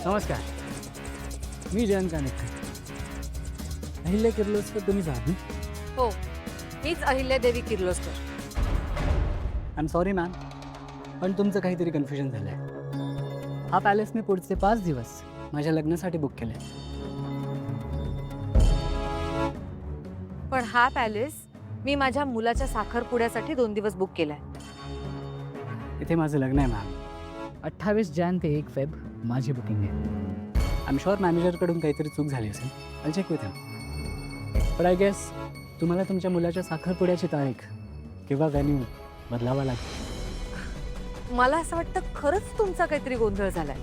नमस्कार, मी जयंत कानेटकर. अहिल्या किर्लोस्कर तुम्हीच आहात ना? हो, मीच Ahilyadevi Kirloskar. I am sorry ma'am, पण तुमचं काहीतरी कन्फ्युजन झालं आहे. हा पॅलेस मी पुढचे 5 दिवस माझ्या लग्नासाठी बुक केलं आहे. पण हा पॅलेस मी माझ्या मुलाच्या साखरपुड्यासाठी 2 दिवस बुक केलाय. इथे माझं लग्न आहे मॅम. 28 जान ते 1 फेब माझी बुकिंग आहे. आय एम शुअर मॅनेजरकडून काहीतरी चूक झाली असेल. I check with him. But I guess तुम्हाला तुमच्या मुलाच्या साखरपुड्याची तारीख किंवा व्हॅन्यू बदलावा लागेल. मला असं वाटतं खरंच तुमचा काहीतरी गोंधळ झालाय.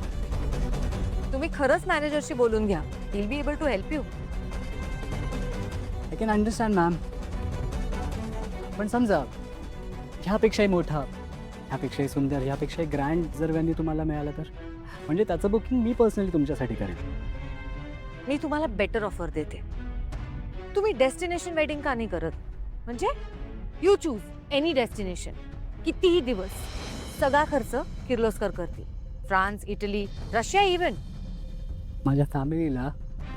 तुम्ही खरंच मॅनेजरशी बोलून घ्या. He will be able to help you. I can understand ma'am. पण समजा ह्यापेक्षाही मोठा, ह्यापेक्षाही सुंदर, ह्यापेक्षाही ग्रँड जर व्हॅन्यू तुम्हाला मिळालं तर म्हणजे त्याचं बुकिंग मी पर्सनली तुमच्यासाठी करेन. मी तुम्हाला बेटर ऑफर देते. तुम्ही डेस्टिनेशन वेडिंग का नाही करत? म्हणजे यू चूज एनी डेस्टिनेशन, कितीही दिवस, सगळा खर्च किर्लोस्कर करतील. France, Italy, Russia even. माझ्या फॅमिलीला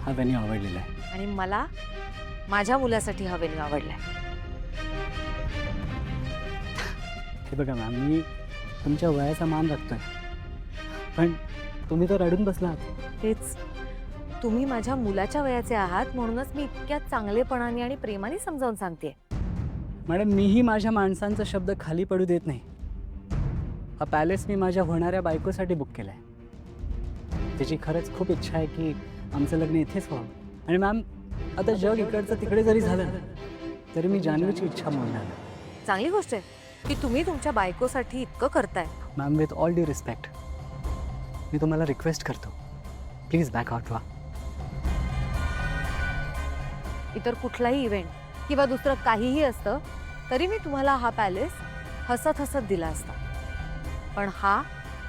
हा व्हॅन्यू आवडलेला आहे. आणि मला माझ्या मुलासाठी हा व्हेन्यू आवडलाय. हे बघा मॅम, मी तुमच्या वयाचा मान राखतोय, पण तुम्ही तर रडून बसलात. तेच, तुम्ही माझ्या मुलाच्या वयाचे आहात म्हणूनच मी इतक्या चांगलेपणाने आणि प्रेमाने समजावून सांगते. मॅडम, मीही माझ्या माणसांचा शब्द खाली पडू देत नाही. हा पॅलेस मी माझ्या होणाऱ्या बायकोसाठी बुक केला आहे. तिची खरंच खूप इच्छा आहे की आमचं लग्न इथेच व्हावं. आणि मॅम, आता जग इकडचं तिकडे जरी झालं तरी मी जान्हवीची इच्छा मोडणार नाही. चांगली गोष्ट आहे की तुम्ही तुमच्या बायकोसाठी इतकं करताय. Ma'am, with all due respect, मी तुम्हाला रिक्वेस्ट करतो, प्लीज बॅक आउट व्हा. इतर कुठलाही इव्हेंट किंवा दुसरं काहीही असतं तरी मी तुम्हाला हा पॅलेस हसत हसत दिला असता. पण हा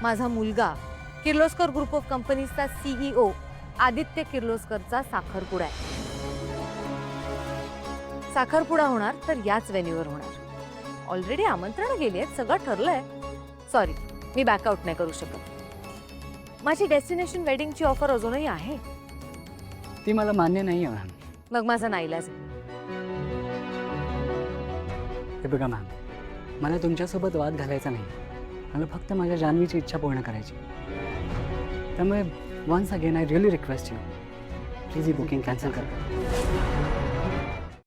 माझा मुलगा किर्लोस्कर ग्रुप ऑफ कंपनीजचा CEO आदित्य किर्लोस्करचा साखरपुडा आहे. साखरपुडा होणार तर याच व्हेन्यूवर होणार. ऑलरेडी आमंत्रण गेली आहेत, सगळं ठरलंय. सॉरी, मी बॅकआउट नाही करू शकत. माझी डेस्टिनेशन वेडिंगची ऑफर अजूनही आहे. ती मला मान्य नाही आहे मॅम. मग माझा नाईलाज. हे बघा मॅम, मला तुमच्यासोबत वाद घालायचा नाही. मला फक्त माझ्या जान्हवीची इच्छा पूर्ण करायची. त्यामुळे once again I really request you, please ही बुकिंग कॅन्सल करा.